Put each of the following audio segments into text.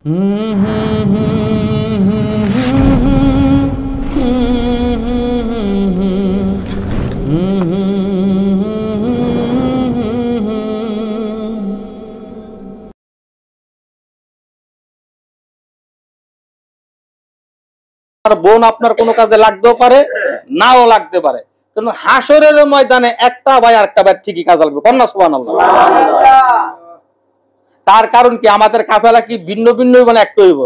বোন আপনার কোনো কাজে লাগতেও পারে, নাও লাগতে পারে, কিন্তু হাসরের ময়দানে একটা ভাই আরেকটা ভাই ঠিকই কাজ লাগবে। কন্যা সুবহানাল্লাহ। তার কারণ কি, আমাদের কাফেলা কি ভিন্ন ভিন্ন হইব না একটা হইব?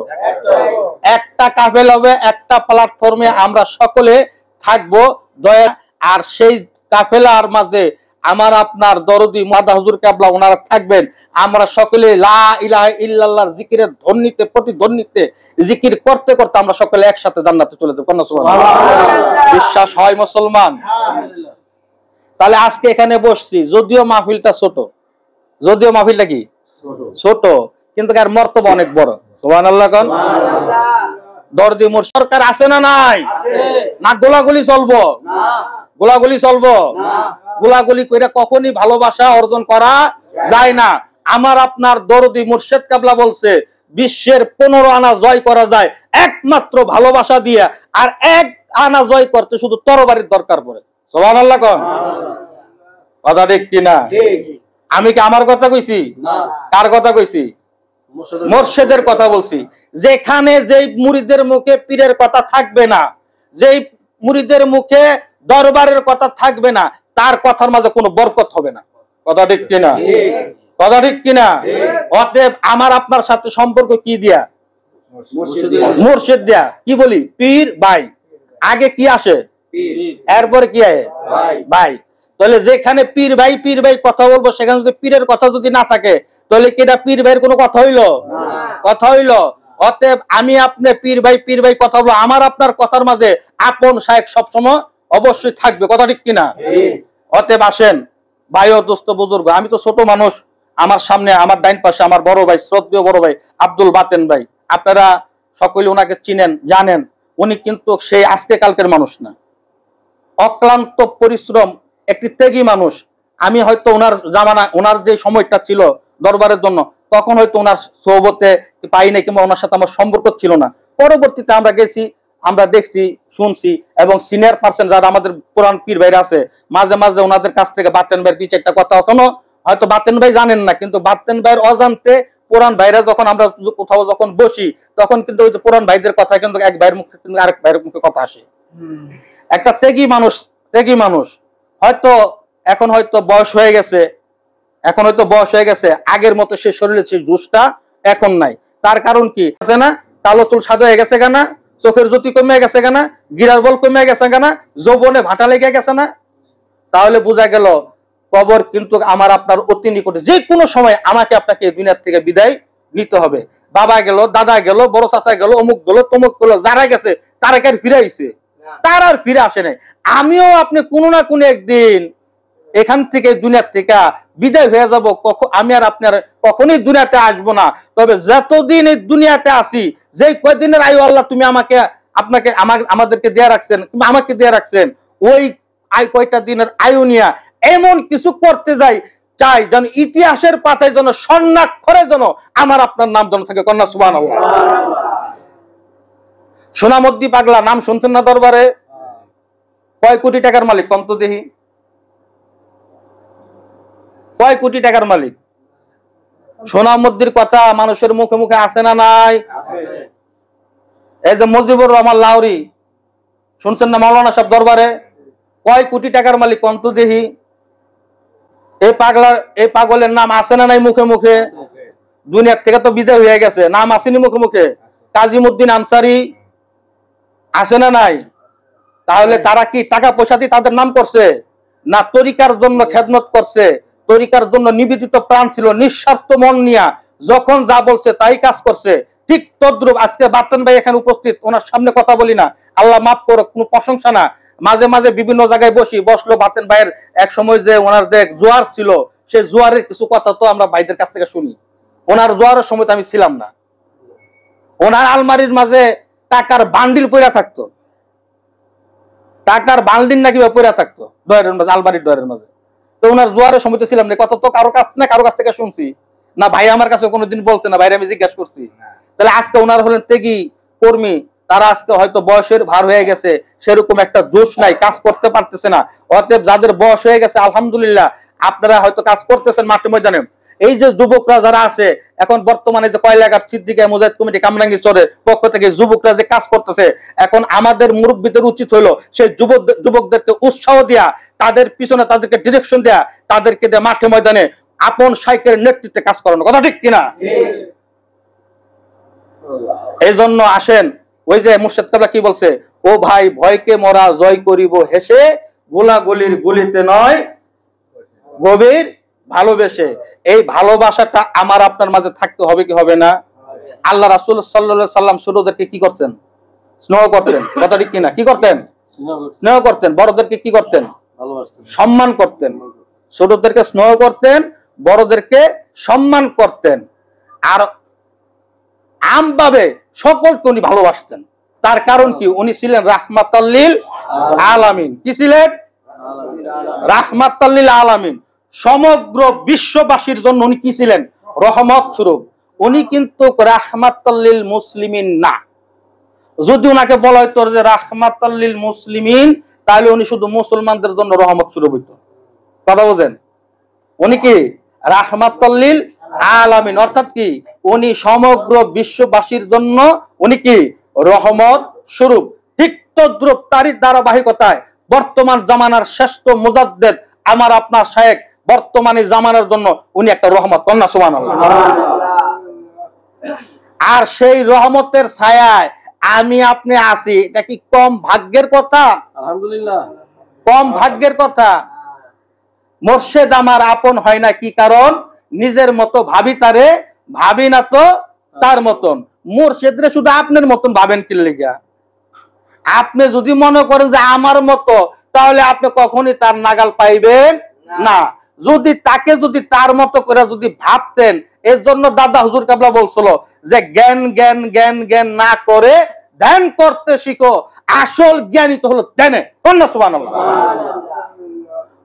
একটা কাফেলা হবে, একটা প্ল্যাটফর্মে আমরা সকলে থাকবো দয়া। আর সেই কাফেলার মাঝে আমার আপনার দরদি মাদা হুজুর কেবলা ওনারা থাকবেন। আমরা সকলে লা ইলাহা ইল্লাল্লাহর জিকিরের ধ্বনিতে প্রতিধ্বনিতে জিকির করতে করতে আমরা সকলে একসাথে জান্নাতে চলে যাব। কন্যা সুবহানাল্লাহ। বিশ্বাস হয় মুসলমান? তাহলে আজকে এখানে বসছি, যদিও মাহফিলটা ছোট, যদিও মাহফিলটা কি ছোট, কিন্তু এর মর্তবা অনেক বড়। সুবহানাল্লাহ কোন? দরদি মোর সরকার আছে না নাই? না গোলাগুলি চলবো? গোলাগুলি চলবো? গোলাগুলি কইরা কখনই ভালোবাসা অর্জন করা যায় না। আমার আপনার দরদি মুর্শিদ কাবলা বলছে বিশ্বের 15 আনা জয় করা যায় একমাত্র ভালোবাসা দিয়ে, আর 1 আনা জয় করতে শুধু তরবারির দরকার পড়ে। সুবহানাল্লাহ কোন? কথা ঠিক কিনা? আমি কি আমার কথা কইছি? কার কথা কইছি? মুর্শিদের কথা বলছি। যেখানে যেই মুরিদের মুখে পীরের কথা থাকবে না, যেই মুরিদের মুখে দরবারের কথা থাকবে না, তার কথার মাঝে কোনো বরকত হবে না। কথা ঠিক কিনা? কথা ঠিক কিনা? অতএব আমার আপনার সাথে সম্পর্ক কি দিয়া? মুর্শিদ দিয়া। কি বলি? পীর ভাই। আগে কি আসে? এরপরে কি আসে? ভাই। তাহলে যেখানে পীর ভাই কথা বলবো, সেখানে যদি পীরের কথা যদি না থাকে, তাহলে কি এটা পীর ভাইয়ের কোনো কথা হইলো? কথা হইলো? অতএব আমি আপনি পীর ভাই কথা বলবো, আমার আপনার কথার মাঝে আপন শায়েখ সবসময় অবশ্যই থাকবে। কথা ঠিক কিনা? অতএব আসেন ভাই ও দোস্ত বুজুর্গ, আমি তো ছোট মানুষ, আমার সামনে আমার ডাইন পাশে আমার বড় ভাই, শ্রদ্ধেয় বড় ভাই আব্দুল বাতেন ভাই। আপনারা সকলে ওনাকে চিনেন, জানেন। উনি কিন্তু সেই আজকে কালকের মানুষ না, অক্লান্ত পরিশ্রম, একটি ত্যাগী মানুষ। আমি হয়তো ওনার জামানা, ওনার যে সময়টা ছিল দরবারের জন্য, তখন হয়তো ওনার সোহবতে পাই নাই, কিংবা ওনার সাথে আমার সম্পর্ক ছিল না। পরবর্তীতে আমরা গেছি, আমরা দেখছি, শুনছি, এবং সিনিয়র পার্সন যারা আমাদের পুরান পীর ভাইরা আছে, মাঝে মাঝে ওনাদের কাছ থেকে বাতেন ভাইয়ের পিছে একটা কথা এখনো হয়তো বাতেন ভাই জানেন না, কিন্তু বাতেন ভাইয়ের অজান্তে পুরান ভাইরা যখন আমরা কোথাও যখন বসি, তখন কিন্তু ওই যে পুরান ভাইদের কথা কিন্তু এক ভাইয়ের মুখে কিন্তু আরেক ভাইয়ের মুখে কথা আসে। একটা ত্যাগী মানুষ হয়তো এখন হয়তো বয়স হয়ে গেছে, আগের মতো সে শরীরে সেই জোশটা এখন নাই। তার কারণ কি আছে না? কালো চুল সাদা হয়ে গেছে কেনা, চোখের জ্যোতি কমে গেছে কেনা, গিরার বল কমে গেছে কেনা, যৌবনে ভাটা লেগে গেছে না? তাহলে বোঝা গেল কবর কিন্তু আমার আপনার অতি নিকটে, যে কোনো সময় আমাকে আপনাকে দুনিয়ার থেকে বিদায় নিতে হবে। বাবা গেল, দাদা গেল, বড় চাচা গেল, অমুক গেল, তমুক গেল, যারা গেছে তারা কি আর ফিরে আইছে? তার আর ফিরে আসে নাই। আমিও আপনি কোনো না কোনো একদিন এখান থেকে দুনিয়ার থেকে বিদায় হয়ে যাব। আমি আর আপনার কখনোই দুনিয়াতে আসবো না। তবে যতদিন এই দুনিয়াতে আসি, যে কয়দিনের আয়ু আল্লাহ তুমি আমাদেরকে দেয়া রাখছেন, কিংবা আমাকে দেয়া রাখছেন, ওই কয়টা দিনের আয়ু নিয়ে এমন কিছু করতে চাই যেন ইতিহাসের পাতায় যেন স্বর্ণাক্ষরে যেন আমার আপনার নাম যেন থাকে। কন্যা সুবহানাল্লাহ। সোনামদ্দি পাগলা নাম শুনতেন না দরবারে? কয় কোটি টাকার মালিক কম তো দেখি? কয় কোটি টাকার মালিক? সোনামদ্দির কথা মানুষের মুখে মুখে আছে না নাই? এই যে মুজিবুর রহমান লাহোরী শুনছেন না মাওলানা সাহেব দরবারে? কয় কোটি টাকার মালিক কম তো দেখি? এই পাগলের নাম আছে না নাই মুখে মুখে? দুনিয়ার থেকে তো বিদায় হয়ে গেছে, নাম আসেনি মুখে মুখে? কাজিমউদ্দিন আনসারী আছে না নাই? তাহলে তারা কি টাকা পয়সা দিয়ে তাদের নাম করছে? না, তরিকার জন্য খেদমত করছে, তরিকার জন্য নিবেদিত প্রাণ ছিল, নিঃস্বার্থ মন নিয়া যখন যা বলছে তাই কাজ করছে। ঠিক তদ্রুপ আজকে বাতেন ভাই এখানে উপস্থিত, ওনার সামনে কথা বলি না, আল্লাহ মাফ করো, কোনো প্রশংসা না। মাঝে মাঝে বিভিন্ন জায়গায় বসলো বাতেন ভাইয়ের এক সময় যে ওনার যে জোয়ার ছিল, সেই জোয়ারের কিছু কথা তো আমরা ভাইদের কাছ থেকে শুনি। ওনার জোয়ারের সময় তো আমি ছিলাম না। ওনার আলমারির মাঝে টাকার বান্ডিল পড়া থাকতো, টাকার বান্ডিল নাকি পড়া থাকতো ডয়ারের মাঝে, আলমারির ডয়ারের মাঝে। তো ওনার জোয়ারের সময় তো ছিলাম না, কথা তো কারো কাছ থেকে শুনছি না। ভাই আমার কাছে কোনোদিন বলছে না, ভাইরে আমি জিজ্ঞাসা করছি, তাহলে আজকে ওনারা হলেন ত্যাগী কর্মী, তারা আজকে হয়তো বয়সের ভার হয়ে গেছে, সেরকম একটা দোষ নাই, কাজ করতে পারতেছে না। অতএব যাদের বয়স হয়ে গেছে আলহামদুলিল্লাহ আপনারা হয়তো কাজ করতেছেন মাঠে ময়দানে। এই যে যুবকরা যারা আছে এখন বর্তমানে যে কয়লাঘাট সিদ্দিকা মুজাহিদ কমিটি কামরাঙ্গীরচরের পক্ষ থেকে যুবকরা যে কাজ করতেছে, এখন আমাদের মুরব্বীদের উচিত হলো সেই যুবকদেরকে উৎসাহ দেয়া, তাদের পিছনে তাদেরকে ডিরেকশন দেয়া, তাদেরকে দিয়ে মাঠে ময়দানে আপন শাইখের নেতৃত্বে কাজ করানো। কথা ঠিক কিনা? এই জন্য আসেন, ওই যে মুর্শিদ কাবলা কি বলছে, ও ভাই ভয়কে মরা জয় করিব হেসে, গোলাগুলির গুলিতে নয় গভীর ভালোবেসে। এই ভালোবাসাটা আমার আপনার মাঝে থাকতে হবে কি হবে না? আল্লাহ রাসূল সাল্লাল্লাহু আলাইহি সাল্লাম ছোটদেরকে কি করতেন? স্নেহ করতেন। কথা ঠিক কিনা? কি করতেন? স্নেহ করতেন। বড়দেরকে কি করতেন? সম্মান করতেন। ছোটদেরকে স্নেহ করতেন, বড়দেরকে সম্মান করতেন, আর আমভাবে সকলকে উনি ভালোবাসতেন। তার কারণ কি? উনি ছিলেন রাহমাতাল লিল আলামিন। কি ছিলেন? রাহমাতাল লিল আলামিন। সমগ্র বিশ্ববাসীর জন্য উনি কি ছিলেন? রহমত স্বরূপ। উনি কিন্তু রাহমাতাল লিল মুসলিমিন না। যদি উনাকে বলা হইতো যে রাহমাতাল লিল মুসলিমিন, তাহলে উনি শুধু মুসলমানদের জন্য রহমত স্বরূপ হইতো। কথা বুঝেন? উনি কি রাহমাতাল লিল আলামিন, অর্থাৎ কি উনি সমগ্র বিশ্ববাসীর জন্য উনি কি রহমত স্বরূপ। ঠিক তদ্রূপ তারই ধারাবাহিকতায় বর্তমান জামানার শ্রেষ্ঠ মুজাদ্দিদ আমার আপনার শায়েখ বর্তমানে জামানার জন্য উনি একটা রহমত। কন্যা সুবহানাল্লাহ। আর সেই রহমতের ছায়ায় আমি আপনি আছি, এটা কি কম ভাগ্যের কথা? আলহামদুলিল্লাহ, কম ভাগ্যের কথা। মুর্শিদ আমার আপন হয় না, কি কারণ? নিজের মতো ভাবি তারে, ভাবি না তো তার মতন। মুর্শিদরে শুধু আপনার মতন ভাবেন কি লিগা? আপনি যদি মনে করেন যে আমার মতো, তাহলে আপনি কখনই তার নাগাল পাইবেন না। যদি তাকে যদি তার মতো করে যদি ভাবতেন, এর জন্য দাদা হুজুর কাবলা বলছিল যে জ্ঞান জ্ঞান জ্ঞান জ্ঞান না করে ধ্যান করতে শিখো, আসল জ্ঞানী তো হলো ধ্যানে। সুবহানাল্লাহ।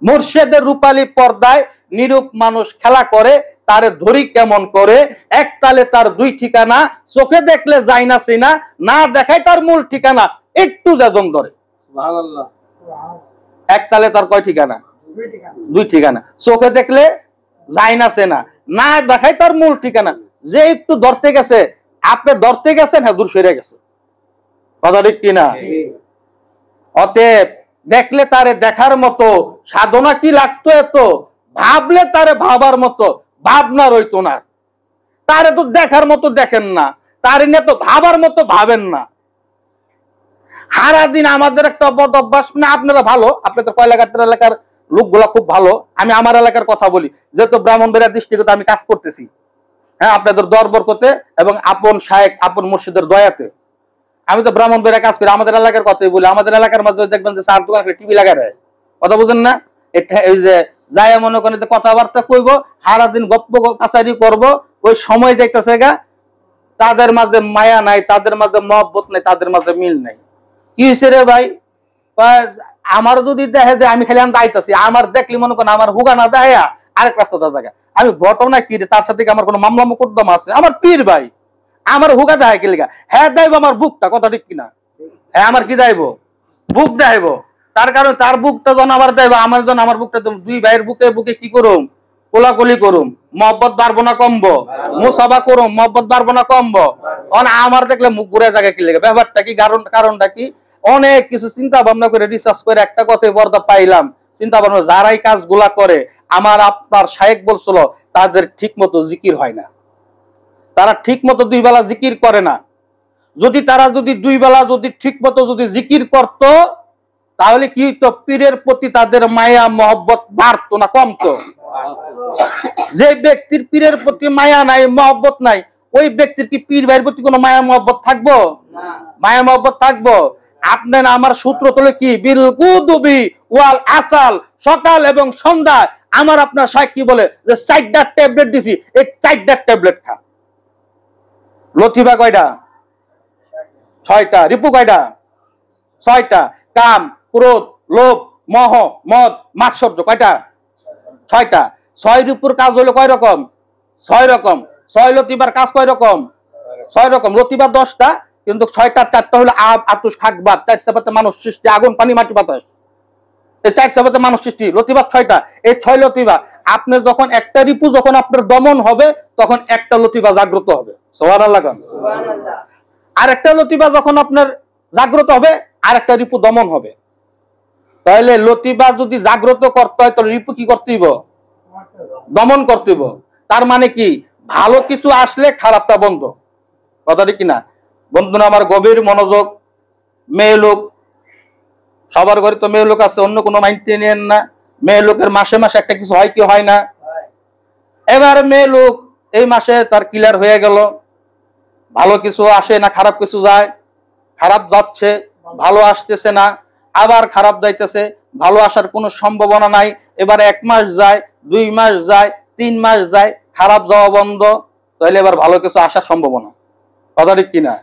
মুর্শিদের রূপালী পর্দায় নিরূপ মানুষ খেলা করে, তারে ধরি কেমন করে, এক তালে তার দুই ঠিকানা, চোখে দেখলে যায় না চিনা, না দেখায় তার মূল ঠিকানা, একটু যাজন ধরে। সুবহানাল্লাহ। এক তালে তার কয় ঠিকানা? দুই ঠিকানা। চোখে দেখলে যায় না চেনা, না দেখায় তার মূল ঠিকানা। যে একটু ধরতে গেছে, আপনি ধরতে গেছেন, হ্যাঁ দূর সরে গেছে। কথা ঠিক কিনা? অতএব দেখলে তারে দেখার মতো সাধনা কি লাগতো এত, ভাবলে তারে ভাবার মতো ভাবনা রইতো না। তারে তো দেখার মতো দেখেন না, তারে নিয়ে তো ভাবার মতো ভাবেন না। সারাদিন আমাদের একটা বদ অভ্যাস, না আপনারা ভালো, আপনাদের কয়লাঘাটের এলাকার লোকগুলা খুব ভালো। আমি আমার এলাকার কথা বলি, যেহেতু ব্রাহ্মণবাড়িয়া ডিস্ট্রিক্টে আমি কাজ করতেছি, হ্যাঁ আপনাদের দর বরকতে এবং আপন শায়েখ আপন মুর্শিদের দয়াতে। আমি তো ব্রাহ্মণবাড়িয়া কাজ করি, আমাদের এলাকার কথাই বলি। আমাদের এলাকার মধ্যে দেখবেন যে চার দোকান টিভি লাগায় দেয়। কথা বুঝেন না? এটা এই যে যাই মনে করেন যে কথাবার্তা কইব, সারাদিন গপ্প কাছারি করব, ওই সময় দেখতেছে গা, তাদের মাঝে মায়া নাই, তাদের মাঝে মহব্বত নাই, তাদের মাঝে মিল নাই। কি হয়েছে রে ভাই? আমার যদি দেখে যে আমি খালি আইতাছি, আমার দেখলি মনে করেন আমার হুগা না দেয়া আরেক রাস্তা জায়গা, আমি ঘটনা কি রে, তার সাথে আমার কোনো মামলা মোকদ্দমা আছে? আমার পীর ভাই, আমার হুগা দেখায় কি লিগা? হ্যাঁ দেব আমার বুকটা। কথা ঠিক কিনা? হ্যাঁ আমার কি দেব? বুক দেব। তার কারণ তার বুকটা যখন আমার দেব, আমার যখন আমার বুকটা দুই ভাইয়ের বুকে বুকে কি করুম? কোলাকুলি করুম, মহব্বত বাড়বো না কমবো? মুসাফা করুম, মহব্বত বাড়বো না কমবো? তখন আমার দেখলে মুখ ঘুরে জায়গা কি লেগে? ব্যাপারটা কি? কারণটা কি? অনেক কিছু চিন্তা ভাবনা করে রিসার্চ করে একটা কথাই বর্দা পাইলাম, চিন্তা ভাবনা যারাই কাজগুলা করে আমার আপনার শায়েখ বলছিল তাদের ঠিক মতো জিকির হয় না, তারা ঠিক মতো দুই বেলা জিকির করে না। যদি তারা যদি দুই বেলা যদি ঠিক মতো যদি জিকির করত, তাহলে কি হইতো? পীরের প্রতি তাদের মায়া মহব্বত বাড়তো না কমতো? যে ব্যক্তির পীরের প্রতি মায়া নাই, মহব্বত নাই, ওই ব্যক্তির কি পীর ভাইয়ের প্রতি কোনো মায়া মহব্বত থাকবো? মায়া মহব্বত থাকবো? আপনার আমার সূত্র তোলে কি? বিল গুদুবি ওয়াল আসাল, সকাল এবং সন্ধ্যা আমার আপনার শায়েখ কি বলে যে 4টা ট্যাবলেট দিছি, এই 4টা ট্যাবলেট খা। লতিফা কয়টা? 6টা। রিপু কয়টা? 6টা। কাম, ক্রোধ, লোভ, মোহ, মদ, মাৎসর্য কয়টা? 6টা। 6 রিপুর কাজ হলো কয় রকম? 6 রকম। 6 লতিফার কাজ কয় রকম? 6 রকম লতিবা 10টা, কিন্তু 6টার 4টা হলো আব, আতুশ, খাকবাদ। 4 সেপাতে মানুষ সৃষ্টি, আগুন, পানি, মাটি, বাতাস। এই 4 সেপাতে মানুষ সৃষ্টি, লতিবা 6টা। এই 6 লতিবা আপনি যখন একটা রিপু যখন আপনার দমন হবে, তখন একটা লতিবা জাগ্রত হবে। সুবহানাল্লাহ। সুবহানাল্লাহ। আর একটা লতিবা যখন আপনার জাগ্রত হবে, আর একটা রিপু দমন হবে। তাহলে লতিবা যদি জাগ্রত করতে হয়, তো রিপু কি করতে হইব? দমন করতে হইব। তার মানে কি, ভালো কিছু আসলে খারাপটা বন্ধ। কথাটা কি না? বন্ধুরা আমার, গভীর মনোযোগ। মেয়ে লোক, সবার ঘরে তো মেয়ে লোক আছে, অন্য কোনো মাইন্ডে নেন না। মেয়ে লোকের মাসে মাসে একটা কিছু হয় কি হয় না? এবার মেয়ে লোক এই মাসে তার ক্লিয়ার হয়ে গেল, ভালো কিছু আসে না খারাপ কিছু যায়, খারাপ যাচ্ছে, ভালো আসতেছে না, আবার খারাপ যাইতেছে, ভালো আসার কোনো সম্ভাবনা নাই। এবার 1 মাস যায়, 2 মাস যায়, 3 মাস যায়, খারাপ যাওয়া বন্ধ। তাহলে এবার ভালো কিছু আসার সম্ভাবনা। কথা ঠিক কিনা?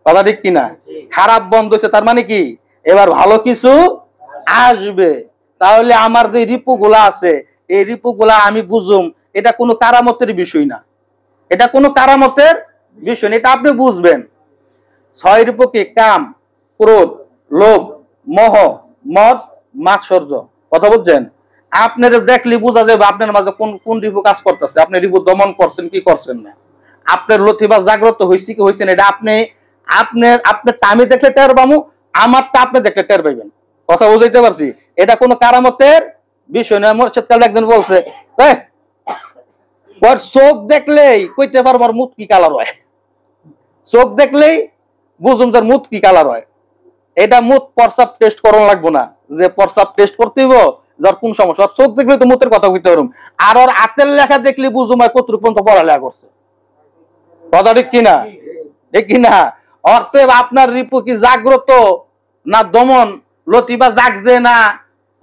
কথা ঠিক কিনা? খারাপ বন্ধ হচ্ছে, তার মানে কি এবার ভালো কিছু আসবে। তাহলে আমার যে রিপুগুলা আছে, এই রিপুগুলা আমি বুঝুম, এটা কোনো কারামতের বিষয় না। এটা কোনো কারামতের বিষয় না, এটা আপনি বুঝবেন। 6 রিপু কি? কাম, ক্রোধ, লোভ, মোহ, মদ, মাৎসর্য। কথা বুঝছেন? আপনার দেখলে বোঝা যাবে আপনার মাঝে কোন কোন রিপু কাজ করতেছে। আপনি রিপু দমন করছেন কি করছেন না। আপনার লতিবা জাগ্রত হয়েছে কি হয়েছে না, এটা আপনার আমি দেখলে টের পাবো, আমারটা আপনি দেখলে টের পাইবেন। কথা বুঝাইতে পারছি? এটা কোনো কারামতের বিষয় নয়। মোর্শেদকালে একজন বলছে, ওর চোখ দেখলেই কইতে পারবো আর মুখ কি কালার হয়। চোখ দেখলেই বুঝুম তার মুখ কি কালার হয়। এটা মুখ প্রস্রাব টেস্ট করানো লাগবো না, যে প্রস্রাব টেস্ট করতে হইব যার কোন সমস্যা। চোখ দেখলে তো মুখের কথা কইতে পারুম। আর ওর হাতের লেখা দেখলে বুঝুম আর কতটুকু পর্যন্ত পড়ালেখা করছে। কথা ঠিক কিনা? ঠিক কিনা? অর্থে আপনার রিপু কি জাগ্রত না দমন, লতিবা জাগছে না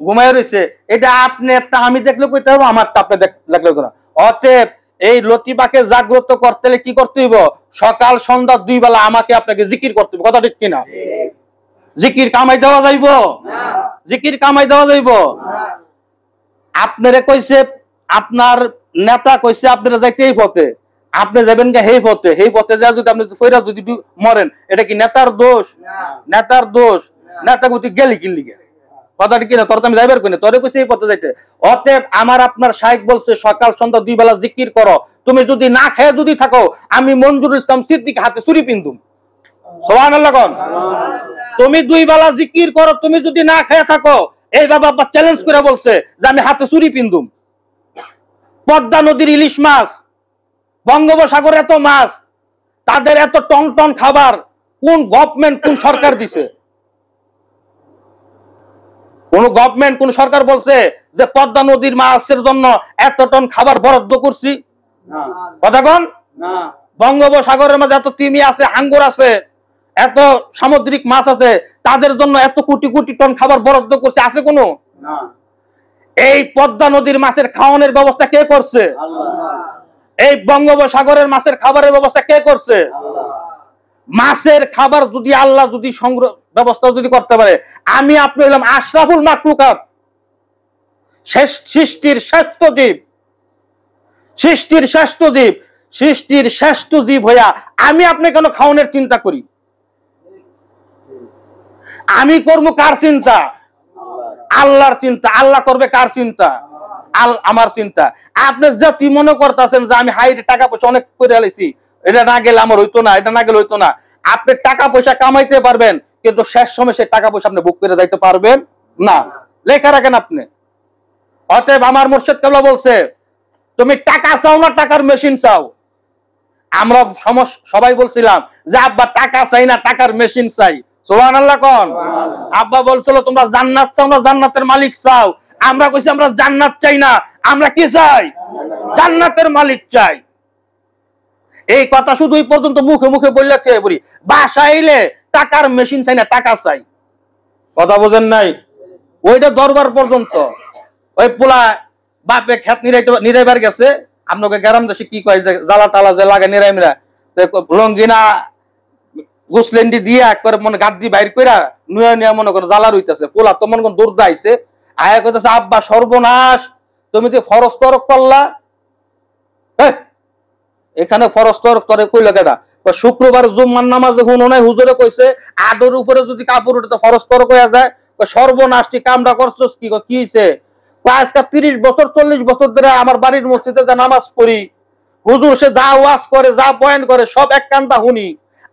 ঘুমায় রয়েছে, এটা আপনি একটা আমি দেখলে কইতে পারবো, আমারটা আপনি দেখলে না। অতএব এই লতিবাকে জাগ্রত করতে হলে কি করতে হইব? সকাল সন্ধ্যা 2 বেলা আমাকে আপনাকে জিকির করতে হবে। কথা ঠিক কিনা? জিকির কামাই দেওয়া যাইব? জিকির কামাই দেওয়া যাইব? আপনারে কইছে, আপনার নেতা কইছে আপনারা যাইতে এই পথে, আপনি যাবেন কে সেই পথে। সেই পথে যা যদি আপনি ফেরা যদি মরেন, এটা কি নেতার দোষ? নেতার দোষ? নেতা গতি গেলি কি লিগে? কথাটা কি না? তোর তো আমি যাইবার কইনি, তোরে কইছে এই পথে যাইতে। অতএব আমার আপনার শাইখ বলছে সকাল সন্ধ্যা 2 বেলা জিকির করো। তুমি যদি না খেয়ে যদি থাকো, আমি মঞ্জুরুল ইসলাম সিদ্দিক হাতে ছুরি পিন্দুম। সুবহানাল্লাহ কোন? তুমি 2 বেলা জিকির করো, তুমি যদি না খেয়ে থাকো, এই বাবা চ্যালেঞ্জ করে বলছে যে আমি হাতে ছুরি পিন্দুম। পদ্মা নদীর ইলিশ মাছ, বঙ্গোপসাগরে এত মাছ, তাদের এত টন টন খাবার কোন গভর্নমেন্ট, কোন সরকার দিছে? কোন গভর্নমেন্ট, কোন সরকার বলছে যে পদ্মা নদীর মাছের জন্য এত টন খাবার বরাদ্দ করছি? কথা কোন? বঙ্গোপসাগরের মাঝে এত তিমি আছে, হাঙ্গর আছে, এত সামুদ্রিক মাছ আছে, তাদের জন্য এত কোটি কোটি টন খাবার বরাদ্দ করছে? আছে কোনো? এই পদ্মা নদীর মাছের খাওয়ানোর ব্যবস্থা কে করছে? এই বঙ্গোপসাগরের মাছের খাবারের ব্যবস্থা কে করছে? মাছের খাবার যদি আল্লাহ যদি সংগ্রহ ব্যবস্থা যদি করতে পারে, আমি আপনি হলাম আশরাফুল মাখলুকাত, সৃষ্টির শ্রেষ্ঠ জীব, সৃষ্টির শ্রেষ্ঠ জীব, সৃষ্টির শ্রেষ্ঠ জীব হইয়া আমি আপনি কেন খাওয়ানোর চিন্তা করি? আমি করবো কার চিন্তা? আল্লাহর চিন্তা। আল্লাহ করবে কার চিন্তা? আমার চিন্তা। আপনি যদি মনে করতেছেন যে আমি হাই টাকা পয়সা অনেক করে আলাইছি, এটা না গেলে আমার হইতো না, এটা না গেলে হইতো না। আপনি টাকা পয়সা কামাইতে পারবেন, কিন্তু শেষ সময় সে টাকা পয়সা আপনি বুক করে যাইতে পারবেন না। লেখা রাখেন আপনি। অতএব আমার মুর্শিদ কেবলা বলছে, তুমি টাকা চাও না টাকার মেশিন চাও? আমরা সবাই বলছিলাম যে আব্বা টাকা চাই না, টাকার মেশিন চাই। সুবহানাল্লাহ কোন? আব্বা বলছিল তোমরা জান্নাত চাও না জান্নাতের মালিক চাও? আমরা কইছি আমরা জান্নাত চাই না, আমরা কি চাই? জান্নাতের মালিক চাই। এই কথা শুধু এই পর্যন্ত মুখে মুখে বললে কে বলি, বাসায় এলে টাকার মেশিন চাই না, টাকা চাই। কথা বোঝেন নাই? ওইটা দরবার পর্যন্ত। ওই পোলা বাপে খেত নিরাইবার গেছে, আপনাকে গ্রাম দেশে কি কয়, জ্বালা টালা যে লাগে নিরাইমরা, লঙ্গিনা গুসলেন্ডি দিয়ে একবার মনে গাদ দিয়ে বাইর কইরা নুয়া নিয়া মনে করো জ্বালা রইতেছে। পোলা তো মনে করেন দৌড় আইছে, আয়া কইতেছে আব্বা সর্বনাশ, তুমি তো ফরজ তরক করলা। এখানে ফরজ তরক করে কইল কেটা? শুক্রবার জুম্মার নামাজে হুনো নাই, হুজুরে কইছে আডোর উপরে যদি কাপড় উঠে তো ফরজ তর কয়া যায়। সর্বনাশ, তুই কামটা করছস কি? কি হইছে? আজকে 30 বছর 40 বছর ধরে আমার বাড়ির মসজিদে যা নামাজ পড়ি, হুজুর সে যা ওয়াজ করে, যা বয়ান করে, সব এক কান্দা শুনি,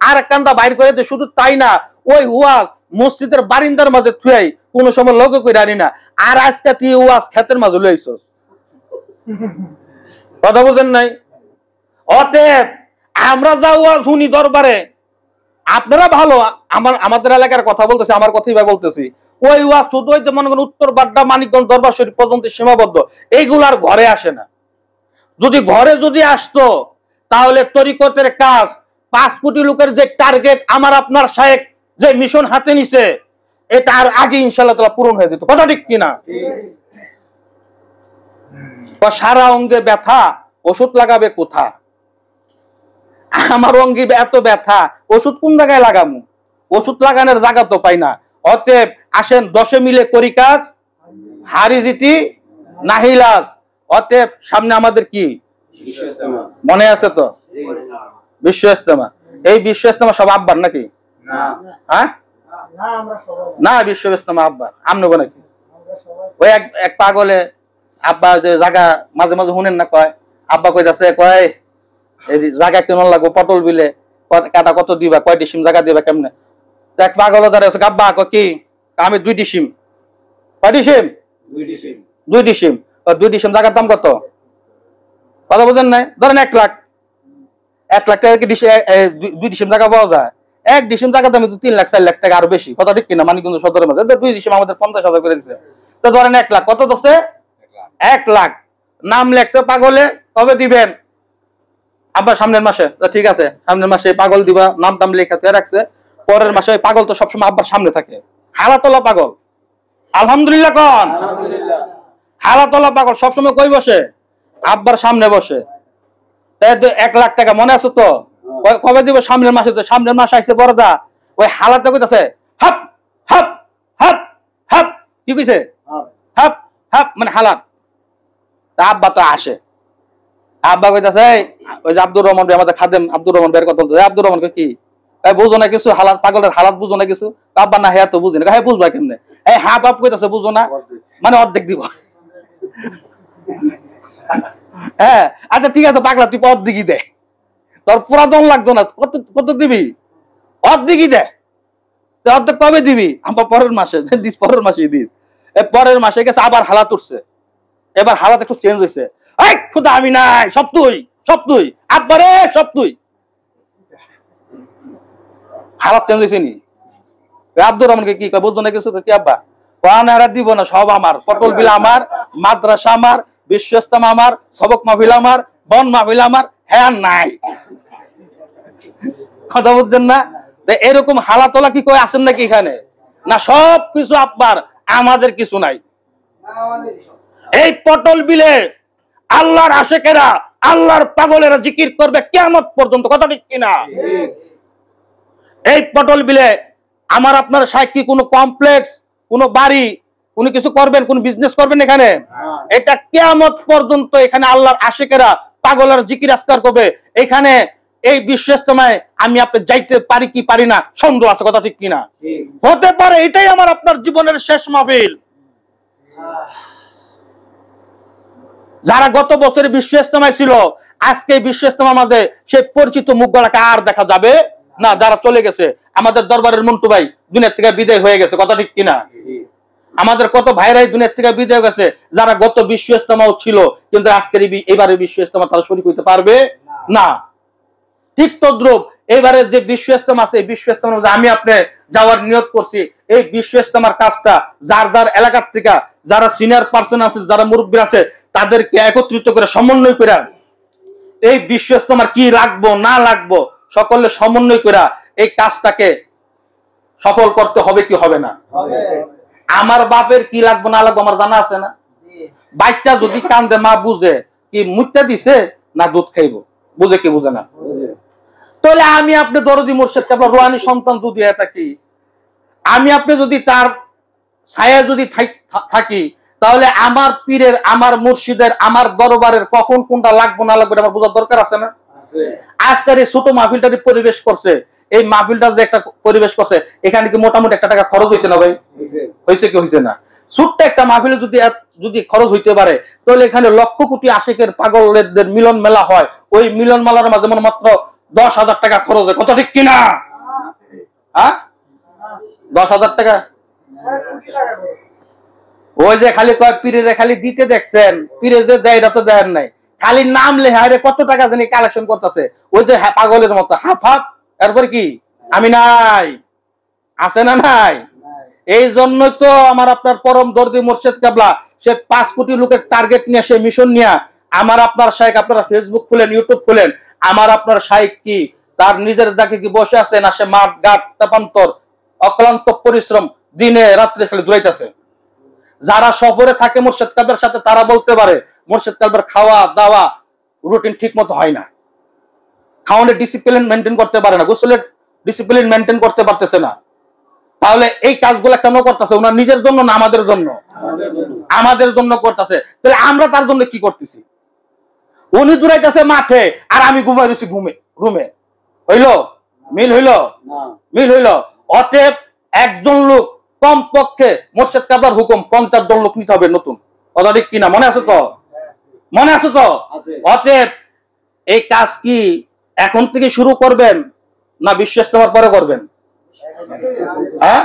আর এক কান্দা বাইর করে দে। শুধু তাই না, ওই ওয়াজ মসজিদের বারিন্দার মাঝে থুয়াই, কোন সময় লগে করে আনি না। আর আজকে তুই ওয়াজ ক্ষেতের মাঝে লইছস। কথা বুঝেন নাই? অতএব আমরা যা ওয়াজ শুনি দরবারে, আপনারা ভালো, আমাদের এলাকার কথা বলতেছি, আমার কথাই ভাই বলতেছি, ওই ওয়াজ শুধু হইতে মনে করেন উত্তর বাড্ডা, মানিকগঞ্জ, দরবার শরীফ পর্যন্ত সীমাবদ্ধ। এইগুলো আর ঘরে আসে না। যদি ঘরে যদি আসতো, তাহলে তরিকতের কাজ 5 কোটি লোকের যে টার্গেট আমার আপনার শায়েখ যে মিশন হাতে নিছে, এটা আর আগে ইনশাআল্লাহ তাআলা পূরণ হয়ে যেত। কথা ঠিক কিনা? সারা অঙ্গে ব্যথা, ওষুধ লাগাবে কোথা? আমার অঙ্গে এত ব্যথা, ওষুধ কোন জায়গায় লাগামু? ওষুধ লাগানোর জায়গা তো পাই না। অতএব আসেন 10 মিলে করি কাজ, হারি জিতি নাহিলাজ। অতএব সামনে আমাদের কি মনে আছে তো? বিশ্ব ইজতেমা। এই বিশ্ব ইজতেমা সব আব্বার নাকি? হ্যাঁ না, বিশ্ব ইজতেমা আব্বার। আমনে নাকি? ওই এক পাগলে আব্বা যে জায়গা মাঝে মাঝে শুনেন না, কয় আব্বা কই যাচ্ছে, কয় এই জায়গা কেমন লাগবো পটল বিলে, কাটা কত দিবা, কয় ডিসিম জায়গা দিবা কেমনে? এক পাগল দাঁড়িয়ে আছে, আব্বা কি? আমি 2 ডিসিম। কয় ডিসিম? 2 ডিসিম। 2 ডিসিম জায়গার দাম কত? কথা বুঝেন নাই? ধরেন 1 লাখ। 1 লাখ টাকা কি 2 ডিসিম জায়গা পাওয়া যায়? 1 ডিসিম জায়গা দাম 3 লাখ 4 লাখ টাকা, আরো বেশি। কথা ঠিক কিনা? মানিকগঞ্জ সদরের মাঝে 2 ডিসিম আমাদের 50,000 করে দিচ্ছে। তো ধরেন 1 লাখ। কত দছে? 1 লাখ। নাম লেখছে পাগলে, কবে দিবেন? আব্বা সামনের মাসে। ঠিক আছে, সামনের মাসে পাগল দিবা, নাম টাম লেখাতে রাখছে। পরের মাসে পাগল তো সবসময় আব্বার সামনে থাকে, হালাতলা পাগল। আলহামদুলিল্লাহ কন। হালাতলা পাগল সবসময় কই বসে? আব্বার সামনে বসে। 1 লাখ টাকা মনে আছে তো? কবে দিব? সামনের মাসে। তো সামনের মাসে আইসে বড়দা, ওই হালাতে কইতাছে হাপ হাপ হাপ হাপ। কি কইছে? হাপ হাপ মানে হালাত। তা আব্বা তো আসে। আব্বা কইতাছে, ওই যে আব্দুর রহমান আমাদের খাদেম আব্দুর রহমান বের কথা বলতে, আব্দুর রহমান কি বুঝো না কিছু? হালাত, পাগলের হালাত বুঝো না কিছু? আব্বা না, হ্যাঁ তো বুঝি না। হ্যাঁ বুঝবা কেমনে? এই হাপ হাপ কইতাছে, বুঝো না মানে অর্ধেক দিব। হ্যাঁ আচ্ছা ঠিক আছে পাগলা, তুই অর্ধেকই দে, তোর পুরা দম লাগতো না। কত কত দিবি? অর্ধেকই দে। অর্ধেক কবে দিবি? আব্বা পরের মাসে। দিস পরের মাসে দিস। পরের মাসে গেছে, আবার হালাত উঠছে। এবার হালাত একটু চেঞ্জ হয়েছে। এই খুদা আমি নাই, সব তুই, সব তুই আব্বারে, সব তুই। হালাত চেঞ্জ হয়েছে নি? আব্দুর রহমানকে কি কয়? বুঝতো না কিছু? কি আব্বা ওয়ানারা দিব না, সব আমার, পটল বিল আমার, মাদ্রাসা আমার, বিশ্ব ইজতেমা আমার, সবক মাহফিল আমার, বন মাহফিল আমার। হ্যাঁ নাই, কথা বুঝছেন না? এরকম হালাতলা কি কই আসেন নাকি এখানে? না, সব কিছু আব্বার, আমাদের কিছু নাই। এই পটল বিলে আল্লাহর আশেকেরা, আল্লাহর পাগলেরা জিকির করবে কিয়ামত পর্যন্ত। কথা ঠিক কিনা? এই পটল বিলে আমার আপনার সাক্ষী কোনো কমপ্লেক্স, কোনো বাড়ি, কোনো কিছু করবেন, কোন বিজনেস করবেন এখানে? এটা কিয়ামত পর্যন্ত এখানে আল্লাহর আশেকেরা পাগলের জিকির আজকার করবে। এখানে এই বিশ্ব ইজতেমায় আমি আপনি যাইতে পারি কি পারি না সন্দেহ আছে। কথা ঠিক কিনা? হতে পারে এটাই আমার আপনার জীবনের শেষ মাহফিল। যারা গত বছরে বিশ্ব ইজতেমায় ছিল, আজকে বিশ্ব ইজতেমার মাঝে সেই পরিচিত মুখগুলোকে আর দেখা যাবে না। যারা চলে গেছে, আমাদের দরবারের মন্টু ভাই দুনিয়া থেকে বিদায় হয়ে গেছে। কথা ঠিক কিনা? আমাদের কত ভাইরাই দুনিয়া থেকে বিদায় হয়ে গেছে, যারা গত বিশ্ব ইজতেমাও ছিল, কিন্তু আজকের এবারে বিশ্ব ইজতেমা তারা শরীক হইতে পারবে না। ঠিক তদ্রুপ এবারে যে বিশ্ব ইজতেমা আছে, এই বিশ্ব ইজতেমার মধ্যে আমি আপনি যাওয়ার নিয়ত করছি। এই বিশ্ব ইজতেমার কাজটা যার যার এলাকার থেকে যারা সিনিয়র পার্সন আছে, যারা মুরব্বী আছে, তাদেরকে একত্রিত করে সমন্বয় করে এই বিশ্ব ইজতেমার কি লাগবো না লাগবো সকলে সমন্বয় করে এই কাজটাকে সফল করতে হবে কি হবে না? আমার বাপের কি লাগবো না লাগবো আমার জানা আছে না? বাচ্চা যদি কান্দে, মা বুঝে কি মুখটা দিছে না দুধ খাইবো, বুঝে কি বুঝে না? তাহলে আমি আপনি দরদি মুর্শিদ কেবল রুহানি সন্তান যদি থাকি, আমি আপনি যদি তার ছায়া যদি থাকি, তাহলে আমার পীরের, আমার মুর্শিদের, আমার দরবারের কখন কোনটা লাগবো না লাগবে আমার বোঝার দরকার আছে না? আজকের এই ছোট মাহফিলটার পরিবেশ করছে, এই মাহফিলটা যে একটা পরিবেশ করছে, এখানে কি মোটামুটি 1 টাকা খরচ হয়েছে না ভাই? হয়েছে কি হয়েছে না? ছোট্ট একটা মাহফিলে যদি খরচ হইতে পারে, তাহলে এখানে লক্ষ কোটি আশিকের পাগলদের মিলন মেলা হয়। ওই মিলন মেলার মাঝে মাত্র 10,000 টাকা খরচ হয়। কত ঠিক কিনা? হ্যাঁ, 10,000 টাকা। ওই যে খালি কয় পীরে খালি দিতে দেখছেন, পীরে যে দেয় এটা তো দেন নাই, খালি নাম লেখা কত টাকা জানি কালেকশন করতেছে। ওই যে পাগলের মতো হাফাত, এরপর কি আমি নাই, আছে না নাই? এই জন্যই তো আমার আপনার পরম দর্দি মুর্শিদ কেবলা সে 5 কোটি লোকের টার্গেট নিয়ে, সে মিশন নিয়ে আমার আপনার শাইখ, আপনারা ফেসবুক খুলেন, ইউটিউব খুলেন, আমার আপনার শাইখ কি তার নিজের জায়গায় কি বসে আছে না? সে মাঠ ঘাট তাপান্তর অক্লান্ত পরিশ্রম দিনে রাত্রে খালি দৌড়াইতেছে। যারা সফরে থাকে মুর্শিদ কালবের সাথে, তারা বলতে পারে মুর্শিদ কালবের খাওয়া দাওয়া রুটিন ঠিক মতো হয় না, খাওয়ানোর ডিসিপ্লিন মেনটেন করতে পারে না, গোসলের ডিসিপ্লিন মেনটেন করতে পারতেছে না। তাহলে এই কাজগুলো কেন করতেছে? ওনার নিজের জন্য না আমাদের জন্য? আমাদের জন্য করতেছে। তাহলে আমরা তার জন্য কি করতেছি? উনি দৌড়াইতেছে মাঠে, আর আমি ঘুমাই রয়েছি রুমে। হইল? মিল হইল? মিল হইল? অতএব একজন লোক কমপক্ষে মুর্শিদ কাবলার হুকুম 50 জন লোক নিতে হবে নতুন। কথা ঠিক কিনা? মনে আছে তো? মনে আছে তো? অতএব এই কাজ কি এখন থেকে শুরু করবেন না বিশ্ব ইজতেমার পরে করবেন? হ্যাঁ,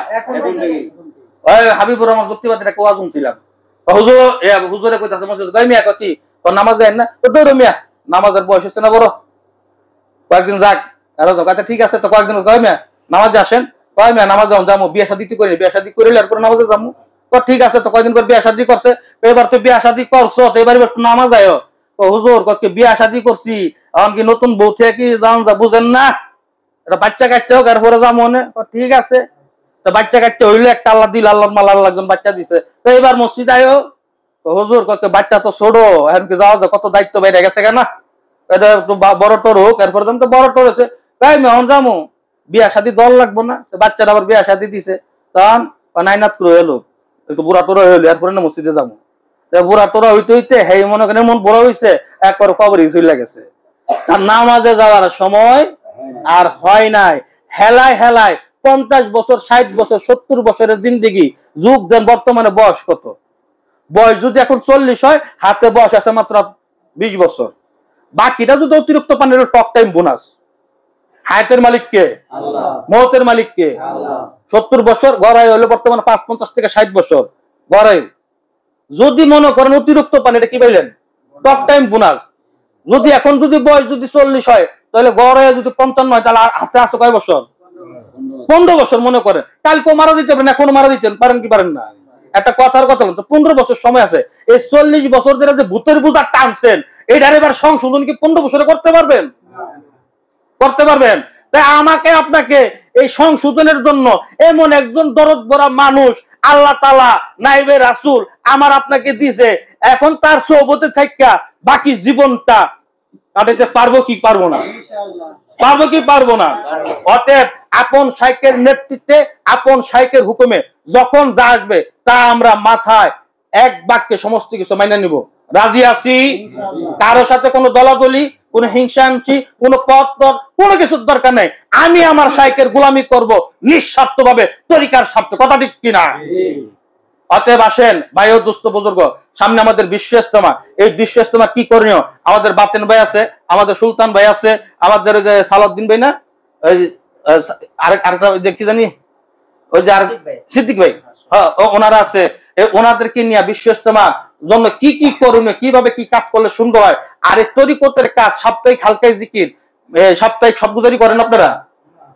হাবিবুর রহমান যুক্তিবাদীর একটা ওয়াজ শুনছিলাম। হুজুরে কইতাছে মসজিদ কই মিয়া কি তোর নামাজ দেন না? তো দৌড় মিয়া, নামাজের বয়স হচ্ছে না বড়, কয়েকদিন যাক। আর আচ্ছা ঠিক আছে, তো কয়েকদিন কয় মিয়া নামাজে আসেন, কয় মিয়া নামাজ যাবো, বিয়ে শাদী করি, বিয়ে শাদী করিলে এরপরে নামাজে যাবো। তো ঠিক আছে, তো কয়েকদিন পর বিয়ে শাদী করছে, এবার তো বিয়ে শাদী করছো, তো এবার একটু নামাজ আয়। হুজুর কয়েক বিয়ে শাদী করছি, এখন কি নতুন বউ থেকে কি যান যা বুঝেন না, এটা বাচ্চা কাচ্চা হোক এরপরে যাবো মনে। ঠিক আছে, তো বাচ্চা কাচ্চা হইলে একটা আল্লাহ দিল, আল্লাহ মাল আল্লাহ একজন বাচ্চা দিছে, তো এবার মসজিদ আয়ো। হুজুর কয়েক বাচ্চা তো ছোট, এখন কি যাওয়া যায়, কত দায়িত্ব বেড়ে গেছে কেন, এটা একটু বড় টোর হোক, এরপরে তো বড় টোর হয়েছে, তাই মেহন যাবো, বিয়া শাদী দল লাগবো না? বাচ্চারা আবার বিয়া শাদী দিছে, তখন নাইনাত করে এলো, একটু বুড়া টোরা হইলো, এরপরে না মসজিদে যাবো। বুড়া টোরা হইতে হইতে হ্যাঁ মনে করেন এমন বড় হয়েছে, একবার কবর চলে গেছে, তার নামাজে যাওয়ার সময় আর হয় নাই। হেলায় হেলায় 50 বছর, 60 বছর, 70 বছরের জিন্দেগি যুগ দেন। বর্তমানে বয়স কত? বয়স যদি এখন 40 হয়, হাতে বয়স আছে মাত্র 20 বছর। বাকিটা যদি অতিরিক্ত পানের টক টাইম বোনাস। হায়াতের মালিক কে? আল্লাহ। মওতের মালিক কে? আল্লাহ। 70 বছর গড়াই হলো বর্তমানে 55 থেকে 60 বছর গড়াই। যদি মনে করেন অতিরিক্ত পান, এটা কি বললেন? Talk time bonus. যদি এখন যদি বয়স যদি 40 হয়, তাহলে গড়াই যদি 55 হয়, তাহলে হাতে আছে কয় বছর? 15 বছর। মনে করেন কালকে মারা দিতে পারেন, এখনো মারা দিতেন পারেন কি পারেন না? একটা কথার কথা বলতো 15 বছর সময় আছে। এই 40 বছর ধরে যে ভূতের বোঝা টানছেন, এইটার এবার সংশোধন কি 15 বছরে করতে পারবেন? করতে পারবেন? তাই আমাকে আপনাকে এই সংশোধনের জন্য এমন একজন দরদ ভরা মানুষ আল্লাহ তাআলা নাইবে রাসূল আমার আপনাকে দিয়েছে। এখন তার সোহবতে থাইকা বাকি জীবনটা কাটাতে পারবো কি পারবো না? পারবো কি পারবো না? অতএব আপন শাইখের নেতৃত্বে, আপন শাইখের হুকুমে যখন যা আসবে তা আমরা মাথায় এক বাক্যে সমস্ত কিছু মাইনে নিব। রাজি আছি? কারো সাথে কোনো দলাদলি, কোন হিংসাংশি, কোন পথ কোনো কিছুর দরকার নেই। আমি আমার শাইখের গোলামি করব নিঃস্বার্থ ভাবে, তরিকার স্বার্থে। কথা ঠিক কিনা? অতএব আসেন ভাই ও দোস্ত বুজুর্গ, সামনে আমাদের বিশ্ব ইজতেমা। এই বিশ্ব ইজতেমা কি করণীয়? আমাদের বাতেন ভাই আছে, আমাদের সুলতান ভাই আছে, আমাদের ওই যে সালাউদ্দিন ভাই না, ওই আরেকটা ওই যে কি জানি, ওই যে আর সিদ্দিক ভাই, হ্যাঁ ওনারা আছে। ওনাদেরকে নিয়ে বিশ্ব ইজতেমা জন্য কি কি করণীয়, কিভাবে কি কাজ করলে সুন্দর হয়। আর এই তরিকতের কাজ সাপ্তাহিক হালকাই জিকির, সাপ্তাহিক সবগুজারি করেন আপনারা?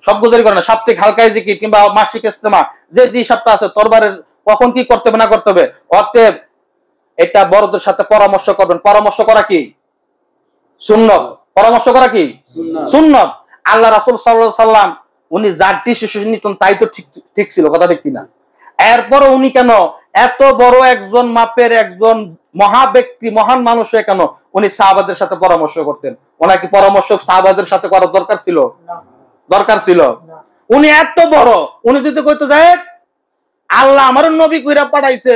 সবগুজারি করেন না, সাপ্তাহিক হালকাই জিকির কিংবা মাসিক ইজতেমা যে সপ্তাহ আছে, তরবারের কখন কি করতে হবে না করতে হবে। অতএব এটা বড়দের সাথে পরামর্শ করবেন। পরামর্শ করা কি সুন্নত? পরামর্শ করা কি সুন্নত? আল্লাহ রাসূল সাল্লাল্লাহু আলাইহি সাল্লাম উনি যার ডিসিশন নিতেন তাই তো ঠিক ছিল। কথা ঠিক কিনা? এরপর উনি কেন এত বড় একজন মাপের একজন মহা ব্যক্তি, মহান মানুষ হয়ে কেন উনি সাহাবাদের সাথে পরামর্শ করতেন? ওনার কি পরামর্শ সাহাবাদের সাথে করার দরকার ছিল? দরকার ছিল? উনি এত বড়, উনি যদি কইতো যায় আল্লাহ আমার নবী কইরা পাঠাইছে,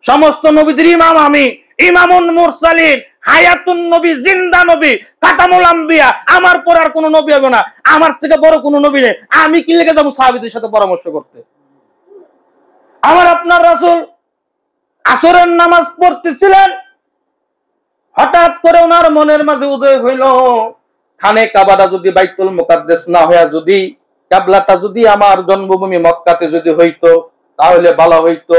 সমস্ত নবীদের ইমাম আমি, ইমামুল মুরসালিন, হায়াতুন নবী, জিন্দা নবী, খাতামুল আম্বিয়া, আমার পর আর কোন নবী হবে না, আমার থেকে বড় কোন নবী নেই, আমি কি লেগে যাবো সাহাবীদের সাথে পরামর্শ করতে? আমার আপনার রাসূল আসরের নামাজ পড়তেছিলেন, হঠাৎ করে ওনার মনের মাঝে উদয় হইল, খানে কাবাটা যদি বাইতুল মুকাদ্দাস না হইয়া যদি কিবলাটা যদি আমার জন্মভূমি মক্কাতে যদি হইতো তাহলে ভালো হইতো।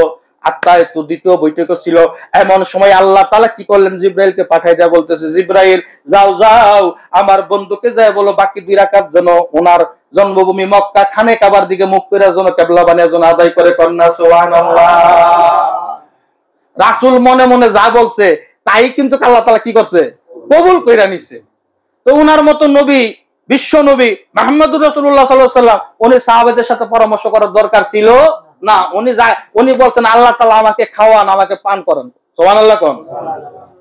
আত্মায় তো দ্বিতীয় বৈঠক ছিল। এমন সময় আল্লাহ তাআলা কি করলেন, জিব্রাইলকে পাঠাই দেয়া বলতেছে, জিব্রাইল যাও যাও আমার বন্ধুকে যায় বলো বাকি 2 রাকাত যেন ওনার জন্মভূমি মক্কা খানে কাবার দিকে মুখ করে যেন কিবলা বানিয়ে যেন আদায় করে, কন্যা সুবহানাল্লাহ। রাসূল মনে মনে যা বলছে তাই কিন্তু আল্লাহ তাআলা কি করছে, কবুল কইরা নিছে। তো উনার মতো নবী, বিশ্ব নবী মুহাম্মদুর রাসূলুল্লাহ সাল্লাল্লাহু আলাইহি ওয়াসাল্লাম, উনি সাহাবাদের সাথে পরামর্শ করার দরকার ছিল না। উনি বলছেন আল্লাহ তাআলা আমাকে খাওয়ান, আমাকে পান করেন। সুবহানাল্লাহ কোন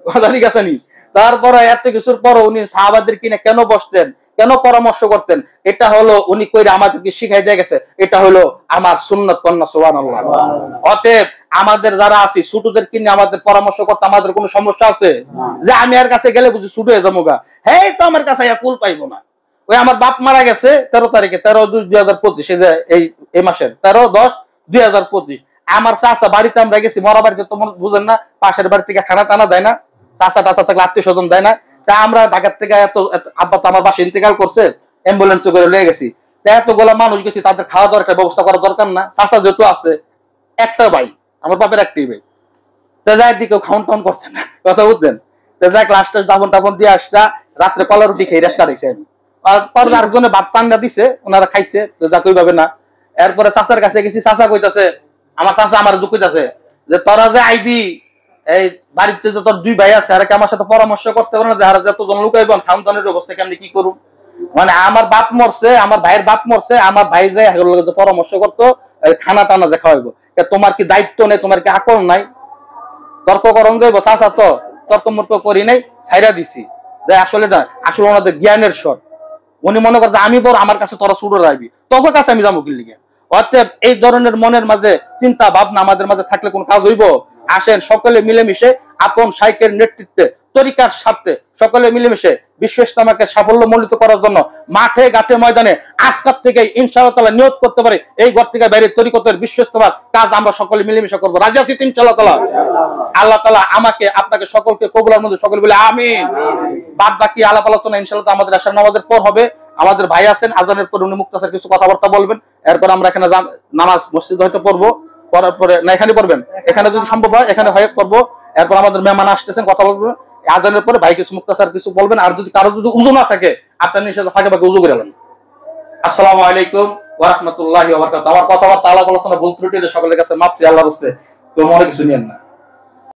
কথা ঠিক আছে নি? তারপরে এত কিছুর পর উনি সাহাবাদের কিনে কেন বসতেন, কেন পরামর্শ করতেন? এটা হলো উনি কইরা আমাদেরকে শিখাই দিয়ে গেছে, এটা হলো আমার সুন্নাত, কন্যা সুবহানাল্লাহ। অতএব আমাদের যারা আছি ছোটদের কিনে আমাদের পরামর্শ করতে আমাদের কোনো সমস্যা আছে? যে আমি আর কাছে গেলে বুঝি ছুট হয়ে যাবো গা, হেই তো আমার কাছে কুল পাইবো না। ওই আমার বাপ মারা গেছে 13 তারিখে, 13/2/2025, এই মাসের 13/10/2025। আমার চাচা বাড়িতে আমরা গেছি, মরা বাড়িতে তো বুঝেন না, পাশের বাড়ি থেকে খানা টানা দেয় না, চাচা টাচা থাকলে আত্মীয় স্বজন দেয় না। তা আমরা ঢাকার থেকে আব্বা তো আমার বাসা ইন্তেকাল করছে, অ্যাম্বুলেন্সে করে নিয়ে গেছি। তা এতগুলা মানুষ গেছি, তাদের খাওয়া দরকার, ব্যবস্থা করা দরকার না? চাচা যেহেতু আছে, একটা ভাই, আমার বাপের একটাই ভাই, তা যাই দিকে খাউন টাউন করছে না, কথা বুঝলেন? তা যাই লাস্টে দাবন টাবন দিয়ে আসছে, রাত্রে কলা রুটি খেয়ে রেস্ট কাটাইছে। আমি পরে আরেকজনে ভাত টান্না দিছে, ওনারা খাইছে, যা কইভাবে না। এরপরে চাচার কাছে গেছি, চাচা কইতাছে, আমার চাচা আমার দুঃখ কইতাছে যে তোরা যে আইবি, এই বাড়িতে যে তোর 2 ভাই আছে, আর কি আমার সাথে পরামর্শ করতে পারে না যে হারা যতজন লোক আইব খাউন টাউনের অবস্থা কেমনি কি করুম? মানে আমার বাপ মরছে, আমার ভাইয়ের বাপ মরছে, আমার ভাই যে পরামর্শ করতো খানা টানা যে খাওয়াইবো, তোমার কি দায়িত্ব নেই, তোমার কি আকল নাই? তর্ক করন যাইব, চাচা তো তর্ক মর্ক করি নাই, ছাইরা দিছি। যে আসলে না, আসলে ওনাদের জ্ঞানের শট। উনি মনে করছে আমি বড়, আমার কাছে তোরা ছুটো রাখবি, তোর কাছে আমি যাবো কি লিগে? অতএব এই ধরনের মনের মাঝে চিন্তা ভাবনা আমাদের মাঝে থাকলে কোন কাজ হইব? আসেন সকলে মিলেমিশে আপন শাইখের নেতৃত্বে, তরিকার স্বার্থে সকলে মিলেমিশে বিশ্ব ইসলামকে সাফল্যমণ্ডিত করার জন্য মাঠে ঘাটে ময়দানে আজকাল থেকে ইনশাআল্লাহ তাআলা নিয়ত করতে পারি, এই ঘর থেকে বাইরে তরিকতের বিশ্ব ইসলামের কাজ আমরা সকলে মিলেমিশে করবো। রাজি আছি ইনশাআল্লাহ তাআলা? আল্লাহ তাআলা আমাকে আপনাকে সকলকে কবুলের মধ্যে সকলে বলে আমিন। বাদ বাকি আলাপ আলোচনা ইনশাআল্লাহ আমাদের আশার নামাজের পর হবে। আমাদের ভাই আছেন, আজানের পর উনি মুক্তাসার কিছু কথাবার্তা বলবেন, এরপর আমরা এখানে নামাজ মসজিদে হয়তো পড়বো, পড়ার পরে না এখানে পড়বেন, এখানে যদি সম্ভব হয় এখানে হয়ে পড়বো। এরপর আমাদের মেহমান আসতেছেন, কথা বলবেন, আজানের পরে ভাই কিছু মুক্তাসার কিছু বলবেন। আর যদি কারো যদি উযু না থাকে আপনার নিষেধ থাকে বাকি উযু করে নেন। আসসালামু আলাইকুম ওয়া রাহমাতুল্লাহি ওয়া বারাকাতুহু। আমার কথাবার্তা আলাপ আলোচনা ভুল ত্রুটি সকলের কাছে মাফ চাই, আল্লাহর রাস্তায় কেউ মনে কিছু নিয়েন না।